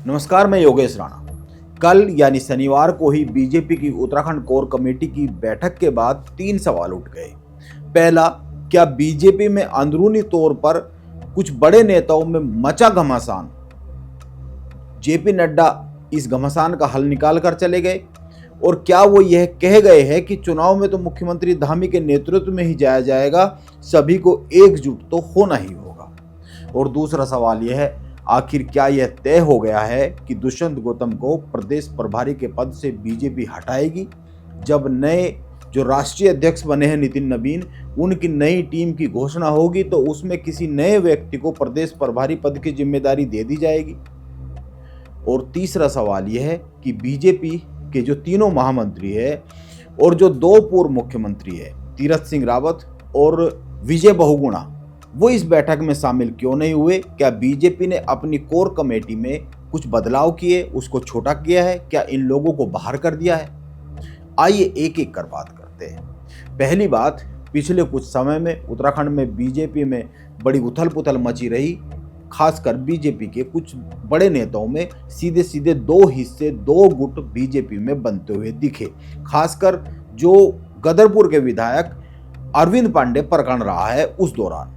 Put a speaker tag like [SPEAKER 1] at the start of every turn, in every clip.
[SPEAKER 1] नमस्कार, मैं योगेश राणा। कल यानी शनिवार को ही बीजेपी की उत्तराखंड कोर कमेटी की बैठक के बाद 3 सवाल उठ गए। पहला, क्या बीजेपी में अंदरूनी तौर पर कुछ बड़े नेताओं में मचा घमासान? जेपी नड्डा इस घमासान का हल निकाल कर चले गए? और क्या वो यह कह गए हैं कि चुनाव में तो मुख्यमंत्री धामी के नेतृत्व में ही जाया जाएगा, सभी को एकजुट तो होना ही होगा? और दूसरा सवाल यह है, आखिर क्या यह तय हो गया है कि दुष्यंत गौतम को प्रदेश प्रभारी के पद से बीजेपी हटाएगी? जब नए जो राष्ट्रीय अध्यक्ष बने हैं नितिन नबीन, उनकी नई टीम की घोषणा होगी तो उसमें किसी नए व्यक्ति को प्रदेश प्रभारी पद की जिम्मेदारी दे दी जाएगी? और तीसरा सवाल यह है कि बीजेपी के जो तीनों महामंत्री है और जो 2 पूर्व मुख्यमंत्री है, तीरथ सिंह रावत और विजय बहुगुणा, वो इस बैठक में शामिल क्यों नहीं हुए? क्या बीजेपी ने अपनी कोर कमेटी में कुछ बदलाव किए, उसको छोटा किया है? क्या इन लोगों को बाहर कर दिया है? आइए एक एक कर बात करते हैं। पहली बात, पिछले कुछ समय में उत्तराखंड में बीजेपी में बड़ी उथल पुथल मची रही। खासकर बीजेपी के कुछ बड़े नेताओं में सीधे सीधे 2 हिस्से, 2 गुट बीजेपी में बनते हुए दिखे। खासकर जो गदरपुर के विधायक अरविंद पांडे प्रकरण रहा है उस दौरान।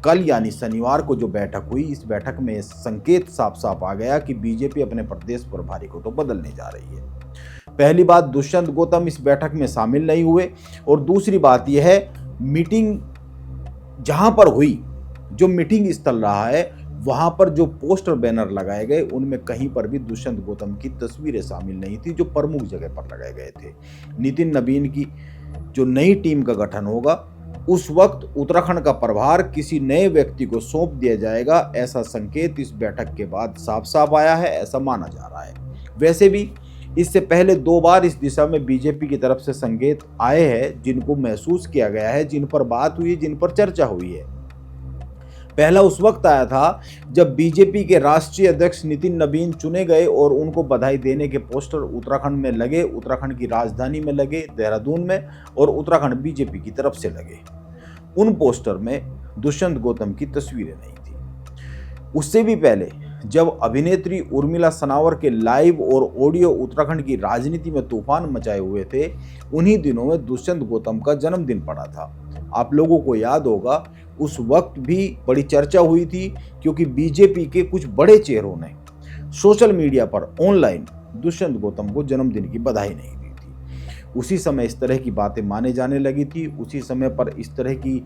[SPEAKER 1] कल यानी शनिवार को जो बैठक हुई, इस बैठक में संकेत साफ साफ आ गया कि बीजेपी अपने प्रदेश प्रभारी को तो बदलने जा रही है। पहली बात, दुष्यंत गौतम इस बैठक में शामिल नहीं हुए। और दूसरी बात यह है, मीटिंग जहां पर हुई, जो मीटिंग स्थल रहा है, वहां पर जो पोस्टर बैनर लगाए गए, उनमें कहीं पर भी दुष्यंत गौतम की तस्वीरें शामिल नहीं थी, जो प्रमुख जगह पर लगाए गए थे। नितिन नबीन की जो नई टीम का गठन होगा, उस वक्त उत्तराखंड का प्रभार किसी नए व्यक्ति को सौंप दिया जाएगा, ऐसा संकेत इस बैठक के बाद साफ साफ आया है, ऐसा माना जा रहा है। वैसे भी इससे पहले 2 बार इस दिशा में बीजेपी की तरफ से संकेत आए हैं, जिनको महसूस किया गया है, जिन पर बात हुई, जिन पर चर्चा हुई है। पहला उस वक्त आया था जब बीजेपी के राष्ट्रीय अध्यक्ष नितिन नबीन चुने गए और उनको बधाई देने के पोस्टर उत्तराखंड में लगे, उत्तराखंड की राजधानी में लगे, देहरादून में, और उत्तराखंड बीजेपी की तरफ से लगे। उन पोस्टर में दुष्यंत गौतम की तस्वीरें नहीं थी। उससे भी पहले जब अभिनेत्री उर्मिला सनावर के लाइव और ऑडियो उत्तराखंड की राजनीति में तूफान मचाए हुए थे, उन्हीं दिनों में दुष्यंत गौतम का जन्मदिन पड़ा था। आप लोगों को याद होगा, उस वक्त भी बड़ी चर्चा हुई थी, क्योंकि बीजेपी के कुछ बड़े चेहरों ने सोशल मीडिया पर ऑनलाइन दुष्यंत गौतम को जन्मदिन की बधाई नहीं दी थी। उसी समय इस तरह की बातें माने जाने लगी थी। उसी समय पर इस तरह की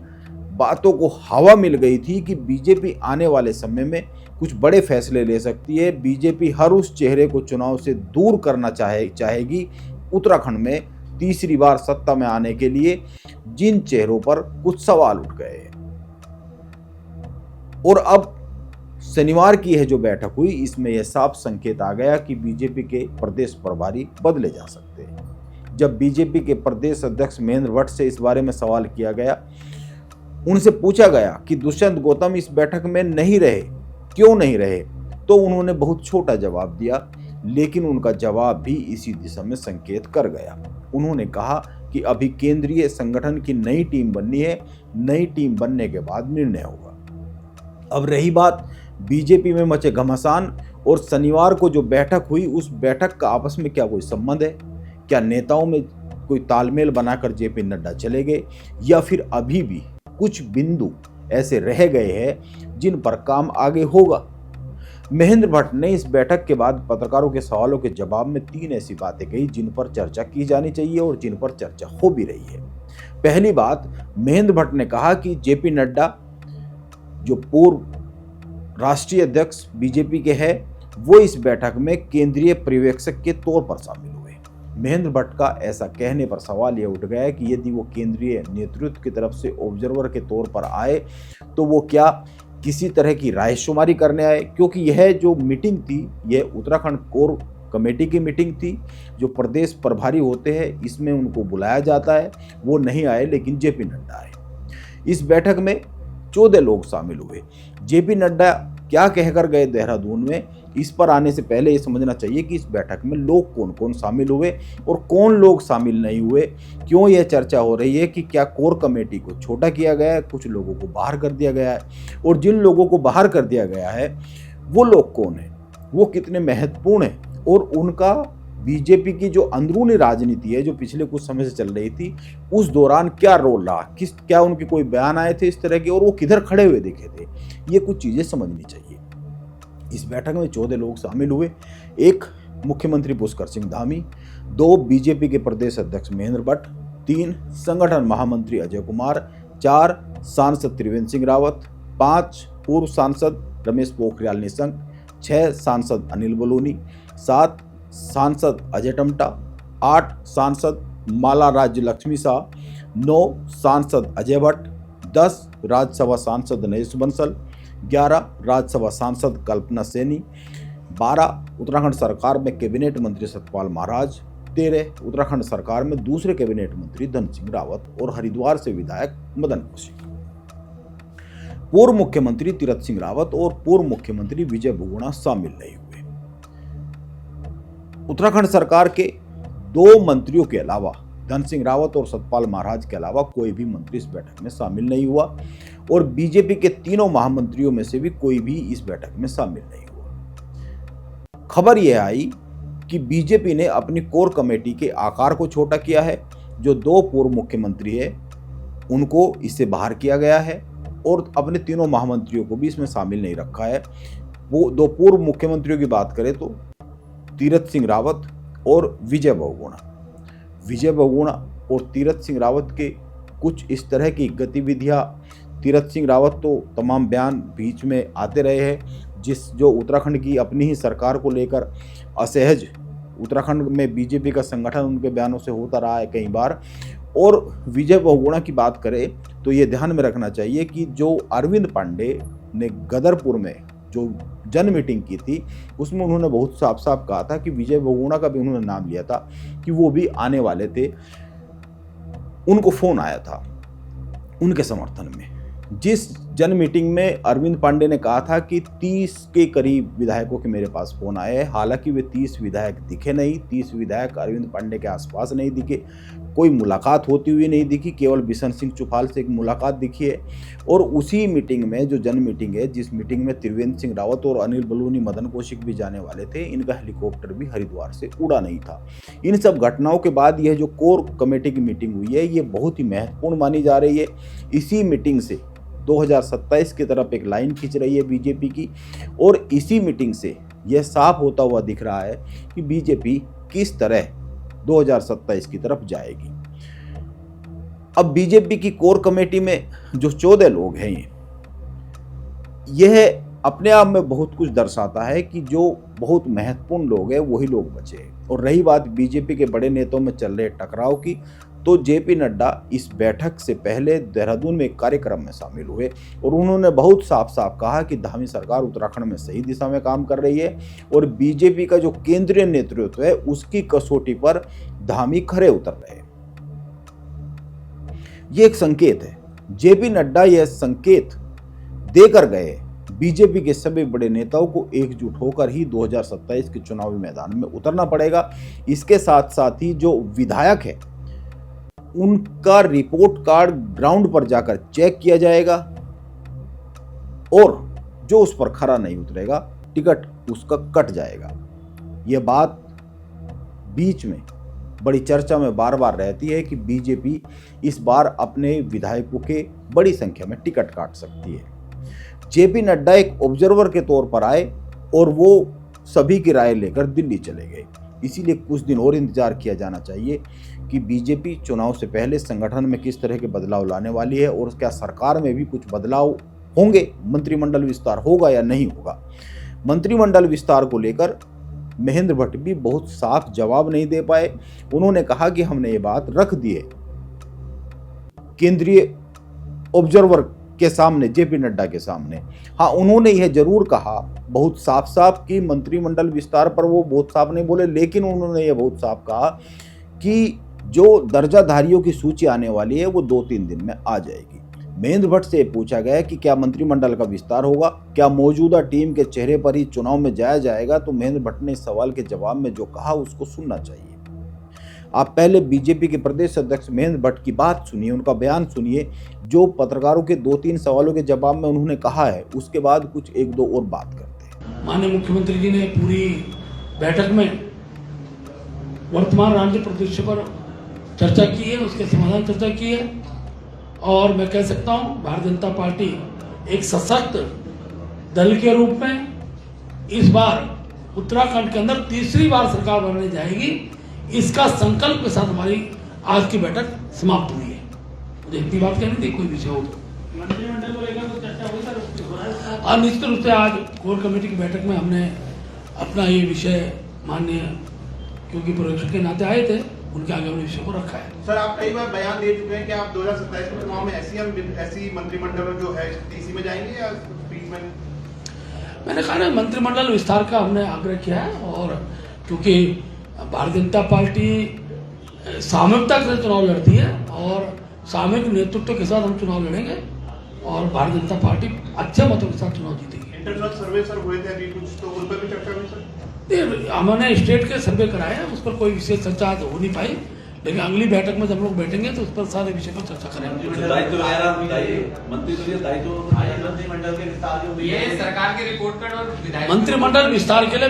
[SPEAKER 1] बातों को हवा मिल गई थी कि बीजेपी आने वाले समय में कुछ बड़े फैसले ले सकती है। बीजेपी हर उस चेहरे को चुनाव से दूर करना चाहेगी उत्तराखंड में तीसरी बार सत्ता में आने के लिए, जिन चेहरों पर कुछ सवाल उठ गए हैं। और अब शनिवार की यह जो बैठक हुई, इसमें यह साफ संकेत आ गया कि बीजेपी के प्रदेश प्रभारी बदले जा सकते हैं। जब बीजेपी के प्रदेश अध्यक्ष महेंद्र भट्ट से इस बारे में सवाल किया गया, उनसे पूछा गया कि दुष्यंत गौतम इस बैठक में नहीं रहे, क्यों नहीं रहे, तो उन्होंने बहुत छोटा जवाब दिया, लेकिन उनका जवाब भी इसी दिशा में संकेत कर गया। उन्होंने कहा कि अभी केंद्रीय संगठन की नई टीम बननी है, नई टीम बनने के बाद निर्णय होगा। अब रही बात बीजेपी में मचे घमासान और शनिवार को जो बैठक हुई, उस बैठक का आपस में क्या कोई संबंध है? क्या नेताओं में कोई तालमेल बनाकर जेपी नड्डा चले गए, या फिर अभी भी कुछ बिंदु ऐसे रह गए हैं जिन पर काम आगे होगा? महेंद्र भट्ट ने इस बैठक के बाद पत्रकारों के सवालों के जवाब में 3 ऐसी बातें कही जिन पर चर्चा की जानी चाहिए और जिन पर चर्चा हो भी रही है। पहली बात, महेंद्र भट्ट ने कहा कि जेपी नड्डा जो पूर्व राष्ट्रीय अध्यक्ष बीजेपी के हैं, वो इस बैठक में केंद्रीय पर्यवेक्षक के तौर पर शामिल हुए। महेंद्र भट्ट का ऐसा कहने पर सवाल यह उठ गया कि यदि वो केंद्रीय नेतृत्व की तरफ से ऑब्जर्वर के तौर पर आए, तो वो क्या किसी तरह की रायशुमारी करने आए? क्योंकि यह जो मीटिंग थी, यह उत्तराखंड कोर कमेटी की मीटिंग थी। जो प्रदेश प्रभारी होते हैं, इसमें उनको बुलाया जाता है, वो नहीं आए, लेकिन जेपी नड्डा आए। इस बैठक में 14 लोग शामिल हुए। जेपी नड्डा क्या कहकर गए देहरादून में, इस पर आने से पहले ये समझना चाहिए कि इस बैठक में लोग कौन कौन शामिल हुए और कौन लोग शामिल नहीं हुए। क्यों यह चर्चा हो रही है कि क्या कोर कमेटी को छोटा किया गया है, कुछ लोगों को बाहर कर दिया गया है, और जिन लोगों को बाहर कर दिया गया है वो लोग कौन है? वो कितने महत्वपूर्ण है और उनका बीजेपी की जो अंदरूनी राजनीति है जो पिछले कुछ समय से चल रही थी उस दौरान क्या रोल रहा, क्या उनके कोई बयान आए थे इस तरह के और वो किधर खड़े हुए दिखे थे, ये कुछ चीजें समझनी चाहिए। इस बैठक में 14 लोग शामिल हुए। एक मुख्यमंत्री पुष्कर सिंह धामी, 2 बीजेपी के प्रदेश अध्यक्ष महेंद्र भट्ट, 3 संगठन महामंत्री अजय कुमार, 4 सांसद त्रिवेंद्र सिंह रावत, 5 पूर्व सांसद रमेश पोखरियाल निशंक, 6 सांसद अनिल बलूनी, 7 सांसद अजय टमटा, 8 सांसद माला राज्य लक्ष्मी शाह, 9 सांसद अजय भट्ट, 10 राज्यसभा सांसद नरेश बंसल, 11 राज्यसभा सांसद कल्पना सैनी, 12 उत्तराखंड सरकार में कैबिनेट मंत्री सतपाल महाराज, 13 उत्तराखंड सरकार में दूसरे कैबिनेट मंत्री धन सिंह रावत और हरिद्वार से विधायक मदन कौशिक। पूर्व मुख्यमंत्री तीरथ सिंह रावत और पूर्व मुख्यमंत्री विजय बहुगुणा शामिल नहीं हुए। उत्तराखंड सरकार के 2 मंत्रियों के अलावा धन सिंह रावत और सतपाल महाराज के अलावा कोई भी मंत्री इस बैठक में शामिल नहीं हुआ और बीजेपी के तीनों महामंत्रियों में से भी कोई भी इस बैठक में शामिल नहीं हुआ। खबर यह आई कि बीजेपी ने अपनी कोर कमेटी के आकार को छोटा किया है। जो 2 पूर्व मुख्यमंत्री है उनको इससे बाहर किया गया है और अपने तीनों महामंत्रियों को भी इसमें शामिल नहीं रखा है। वो 2 पूर्व मुख्यमंत्रियों की बात करें तो तीरथ सिंह रावत और विजय बहुगुणा और तीरथ सिंह रावत के कुछ इस तरह की गतिविधियां, तीरथ सिंह रावत तो तमाम बयान बीच में आते रहे हैं जो उत्तराखंड की अपनी ही सरकार को लेकर असहज, उत्तराखंड में बीजेपी का संगठन उनके बयानों से होता रहा है कई बार। और विजय बहुगुणा की बात करें तो ये ध्यान में रखना चाहिए कि जो अरविंद पांडे ने गदरपुर में जो जन मीटिंग की थी उसमें उन्होंने बहुत साफ साफ कहा था कि विजय बहुगुणा का भी उन्होंने नाम लिया था कि वो भी आने वाले थे। उनको फोन आया था उनके समर्थन में। जिस जन मीटिंग में अरविंद पांडे ने कहा था कि 30 के करीब विधायकों के मेरे पास फोन आए हैं, हालांकि वे 30 विधायक दिखे नहीं, 30 विधायक अरविंद पांडे के आसपास नहीं दिखे, कोई मुलाकात होती हुई नहीं दिखी, केवल बिशन सिंह चुफाल से एक मुलाकात दिखी है। और उसी मीटिंग में जो जन मीटिंग है, जिस मीटिंग में त्रिवेंद्र सिंह रावत और अनिल बलूनी, मदन कौशिक भी जाने वाले थे, इनका हेलीकॉप्टर भी हरिद्वार से उड़ा नहीं था। इन सब घटनाओं के बाद यह जो कोर कमेटी की मीटिंग हुई है ये बहुत ही महत्वपूर्ण मानी जा रही है। इसी मीटिंग से 2027 की तरफ एक लाइन खींच रही है बीजेपी की और इसी मीटिंग से यह साफ होता हुआ दिख रहा है कि बीजेपी किस तरह 2027 की तरफ जाएगी। अब बीजेपी की कोर कमेटी में जो 14 लोग हैं यह अपने आप में बहुत कुछ दर्शाता है कि जो बहुत महत्वपूर्ण लोग हैं वही लोग बचे हैं। और रही बात बीजेपी के बड़े नेताओं में चल रहे टकराव की, तो जेपी नड्डा इस बैठक से पहले देहरादून में एक कार्यक्रम में शामिल हुए और उन्होंने बहुत साफ साफ कहा कि धामी सरकार उत्तराखंड में सही दिशा में काम कर रही है और बीजेपी का जो केंद्रीय नेतृत्व है उसकी कसौटी पर धामी खरे उतर रहे हैं। ये एक संकेत है। जेपी नड्डा यह संकेत देकर गए बीजेपी के सभी बड़े नेताओं को एकजुट होकर ही 2027 के चुनावी मैदान में उतरना पड़ेगा। इसके साथ साथ ही जो विधायक है उनका रिपोर्ट कार्ड ग्राउंड पर जाकर चेक किया जाएगा और जो उस पर खरा नहीं उतरेगा टिकट उसका कट जाएगा। यह बात बीच में बड़ी चर्चा में बार बार रहती है कि बीजेपी इस बार अपने विधायकों के बड़ी संख्या में टिकट काट सकती है। जेपी नड्डा एक ऑब्जर्वर के तौर पर आए और वो सभी की राय लेकर दिल्ली चले गए। इसीलिए कुछ दिन और इंतजार किया जाना चाहिए कि बीजेपी चुनाव से पहले संगठन में किस तरह के बदलाव लाने वाली है और क्या सरकार में भी कुछ बदलाव होंगे, मंत्रिमंडल विस्तार होगा या नहीं होगा। मंत्रिमंडल विस्तार को लेकर महेंद्र भट्ट भी बहुत साफ जवाब नहीं दे पाए। उन्होंने कहा कि हमने ये बात रख दी है केंद्रीय ऑब्जर्वर के सामने, जेपी नड्डा के सामने। हाँ, उन्होंने यह जरूर कहा बहुत साफ साफ कि मंत्रिमंडल विस्तार पर वो बहुत साफ नहीं बोले, लेकिन उन्होंने यह बहुत साफ कहा कि जो दर्जाधारियों की सूची आने वाली है वो 2-3 दिन में आ जाएगी। महेंद्र भट्ट से पूछा गया कि क्या मंत्रिमंडल का विस्तार होगा, क्या मौजूदा टीम के चेहरे पर ही चुनाव में जाया जाएगा, तो महेंद्र भट्ट ने इस सवाल के जवाब में जो कहा उसको सुनना चाहिए। आप पहले बीजेपी के प्रदेश अध्यक्ष महेंद्र भट्ट की बात सुनिए, उनका बयान सुनिए, जो पत्रकारों के 2-3 सवालों के जवाब में उन्होंने कहा है, उसके बाद कुछ 1-2 और बात करते हैं।
[SPEAKER 2] माननीय मुख्यमंत्री जी ने पूरी बैठक में वर्तमान राजनीतिक परिदृश्य पर चर्चा की है, उसके समाधान चर्चा की है। और मैं कह सकता हूं भारतीय जनता पार्टी एक सशक्त दल के रूप में इस बार उत्तराखंड के अंदर तीसरी बार सरकार बनने जाएगी, इसका संकल्प के साथ हमारी आज की बैठक समाप्त हुई है। मुझे इतनी बात कहनी थी, कोई विषय हो तो
[SPEAKER 3] मंत्रिमंडल को लेकर तो चर्चा हुई सर?
[SPEAKER 2] और निश्चित रूप से आज कोर कमेटी की बैठक में हमने अपना ये विषय माननीय, क्योंकि पर्यवेक्षक के नाते आए थे, उनके आगे हमने विषय को रखा है।
[SPEAKER 4] सर, आप कई बार बयान दे चुके हैं कि आप 2027 के चुनाव में ऐसी मंत्रिमंडल जो है तीसरी में जाएंगे या बीच में?
[SPEAKER 2] मैंने कहा ना, मंत्रिमंडल विस्तार का हमने आग्रह किया है। और क्योंकि भारतीय जनता पार्टी सामूहिकता से चुनाव लड़ती है और सामूहिक नेतृत्व के साथ हम चुनाव लड़ेंगे और भारतीय जनता पार्टी अच्छे मतों के साथ चुनाव जीतेगी।
[SPEAKER 4] इंटरनल सर्वे सर हुए थे अभी कुछ, तो उन पर भी चर्चा हुई सर?
[SPEAKER 2] हमने स्टेट के सर्वे कराए हैं, उस पर कोई विशेष चर्चा हो नहीं पाई, लेकिन अगली बैठक में जब लोग बैठेंगे तो उस पर सारे विषय पर चर्चा करेंगे। मंत्रिमंडल विस्तार के लिए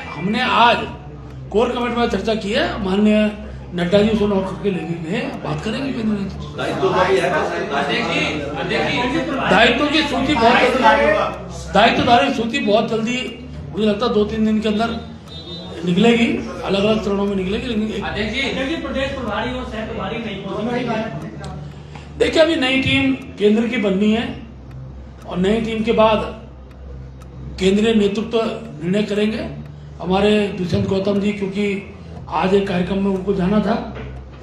[SPEAKER 2] हमने आज कोर कमेटी में चर्चा की है। माननीय नड्डा जी उसे नोट करके लेके गए, बात करेंगे। दायित्वधारी सूची बहुत जल्दी, मुझे लगता है 2-3 दिन के अंदर निकलेगी, अलग अलग चरणों में निकलेगी। लेकिन
[SPEAKER 3] प्रदेश प्रभारी और सह प्रभारी नहीं,
[SPEAKER 2] देखिए अभी नई टीम केंद्र की बननी है और नई टीम के बाद केंद्रीय नेतृत्व निर्णय करेंगे। हमारे दुष्यंत गौतम जी, क्योंकि आज एक कार्यक्रम में उनको जाना था,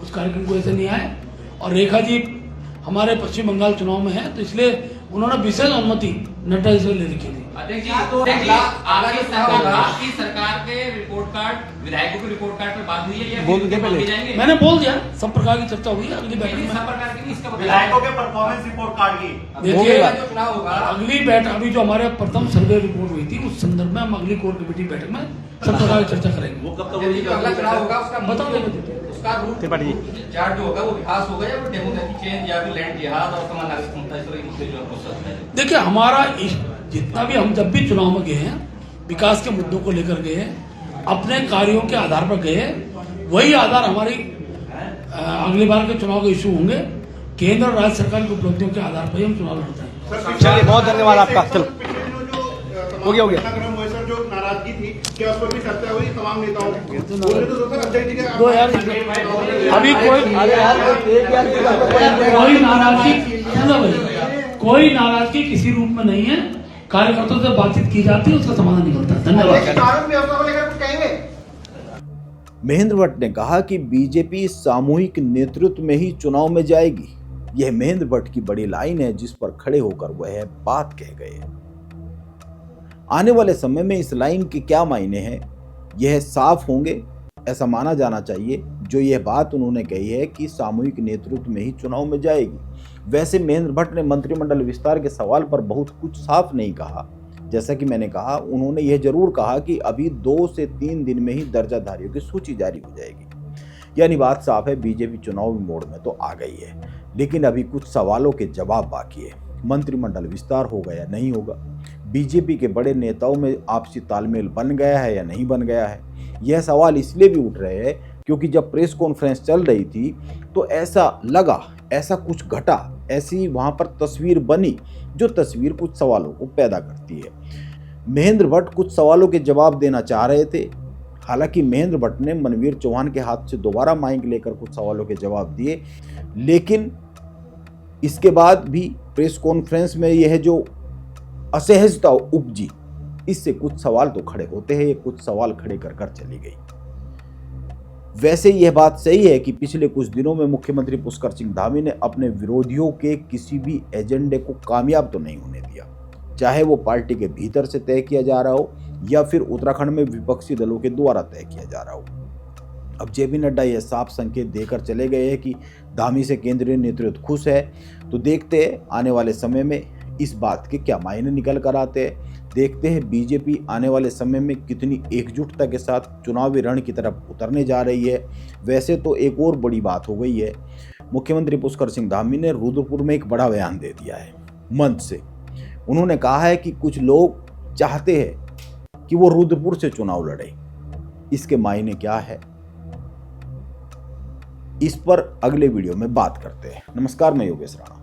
[SPEAKER 2] उस कार्यक्रम को ऐसे नहीं आए, और रेखा जी हमारे पश्चिम बंगाल चुनाव में है, तो इसलिए उन्होंने विशेष अनुमति नड्डा जी से ले रखी थी।
[SPEAKER 5] आपकी सरकार के रिपोर्ट कार्ड, विधायकों के रिपोर्ट कार्ड पर बात हुई है या
[SPEAKER 2] मैंने बोल दिया, सब प्रकार की चर्चा हुई है। अगली बैठक में
[SPEAKER 5] सब प्रकार की इसका
[SPEAKER 4] विधायकों के परफॉर्मेंस रिपोर्ट कार्ड की
[SPEAKER 2] देखिए,
[SPEAKER 5] चुनाव होगा।
[SPEAKER 2] अगली बैठक, अभी जो हमारे प्रथम सर्वे रिपोर्ट हुई थी, उस संदर्भ में हम अगली कोर कमेटी बैठक में सब प्रकार की चर्चा करेंगे।
[SPEAKER 5] वो कब तक होगी? अगला चुनाव होगा, उसका
[SPEAKER 2] बता देंगे
[SPEAKER 5] उसका रूट चार्ट जो होगा वो विकास होगा या फिर डेमोक्रेटिक चेंज या फिर लैंड जिहाद और समान नागरिक समता, इस तरह की मुद्दे जो प्रोसेस है।
[SPEAKER 2] देखिए, हमारा जितना भी हम जब भी चुनाव में गए हैं, विकास के मुद्दों को लेकर गए हैं, अपने कार्यों के आधार पर गए हैं, वही आधार हमारी अगली बार के चुनाव के इशू होंगे। केंद्र और राज्य सरकार की उपलब्धियों के आधार पर ही हम चुनाव लड़ते हैं।
[SPEAKER 6] चलिए, बहुत धन्यवाद आपका। चलो, हो गया।
[SPEAKER 4] सर, जो नाराजगी थी, क्या उस पर भी चर्चा हुई तमाम नेताओं की?
[SPEAKER 2] दो यार, अभी कोई नाराजगी किसी रूप में नहीं है। कार्यकर्ताओं से बातचीत की जाती है, उसका समाधान निकलता है। धन्यवाद।
[SPEAKER 1] महेंद्र भट्ट ने कहा कि बीजेपी सामूहिक नेतृत्व में ही चुनाव में जाएगी। यह महेंद्र भट्ट की बड़ी लाइन है, जिस पर खड़े होकर वह बात कह गए। आने वाले समय में इस लाइन के क्या मायने हैं, यह साफ होंगे, ऐसा माना जाना चाहिए। जो यह बात उन्होंने कही है कि सामूहिक नेतृत्व में ही चुनाव में जाएगी। वैसे महेंद्र भट्ट ने मंत्रिमंडल विस्तार के सवाल पर बहुत कुछ साफ नहीं कहा। जैसा कि मैंने कहा, उन्होंने यह जरूर कहा कि अभी 2 से 3 दिन में ही दर्जाधारियों की सूची जारी हो जाएगी। यानी बात साफ है, बीजेपी चुनावी मोड में तो आ गई है, लेकिन अभी कुछ सवालों के जवाब बाकी है। मंत्रिमंडल विस्तार होगा या नहीं होगा, बीजेपी के बड़े नेताओं में आपसी तालमेल बन गया है या नहीं बन गया है, यह सवाल इसलिए भी उठ रहे हैं क्योंकि जब प्रेस कॉन्फ्रेंस चल रही थी तो ऐसा लगा, ऐसा कुछ घटा, ऐसी वहां पर तस्वीर बनी जो तस्वीर कुछ सवालों को पैदा करती है। महेंद्र भट्ट कुछ सवालों के जवाब देना चाह रहे थे। हालांकि महेंद्र भट्ट ने मनवीर चौहान के हाथ से दोबारा माइक लेकर कुछ सवालों के जवाब दिए, लेकिन इसके बाद भी प्रेस कॉन्फ्रेंस में यह जो असहजता उपजी, इससे कुछ सवाल तो खड़े होते हैं। ये कुछ सवाल खड़े कर चली गई। वैसे यह बात सही है कि पिछले कुछ दिनों में मुख्यमंत्री पुष्कर सिंह धामी ने अपने विरोधियों के किसी भी एजेंडे को कामयाब तो नहीं होने दिया, चाहे वो पार्टी के भीतर से तय किया जा रहा हो या फिर उत्तराखंड में विपक्षी दलों के द्वारा तय किया जा रहा हो। अब जेपी नड्डा यह साफ संकेत देकर चले गए हैं कि धामी से केंद्रीय नेतृत्व खुश है। तो देखते हैं आने वाले समय में इस बात के क्या मायने निकल कर आते हैं। देखते हैं बीजेपी आने वाले समय में कितनी एकजुटता के साथ चुनावी रण की तरफ उतरने जा रही है। वैसे तो एक और बड़ी बात हो गई है, मुख्यमंत्री पुष्कर सिंह धामी ने रुद्रपुर में एक बड़ा बयान दे दिया है मंच से। उन्होंने कहा है कि कुछ लोग चाहते हैं कि वो रुद्रपुर से चुनाव लड़े। इसके मायने क्या है, इस पर अगले वीडियो में बात करते हैं। नमस्कार, मैं योगेश राणा।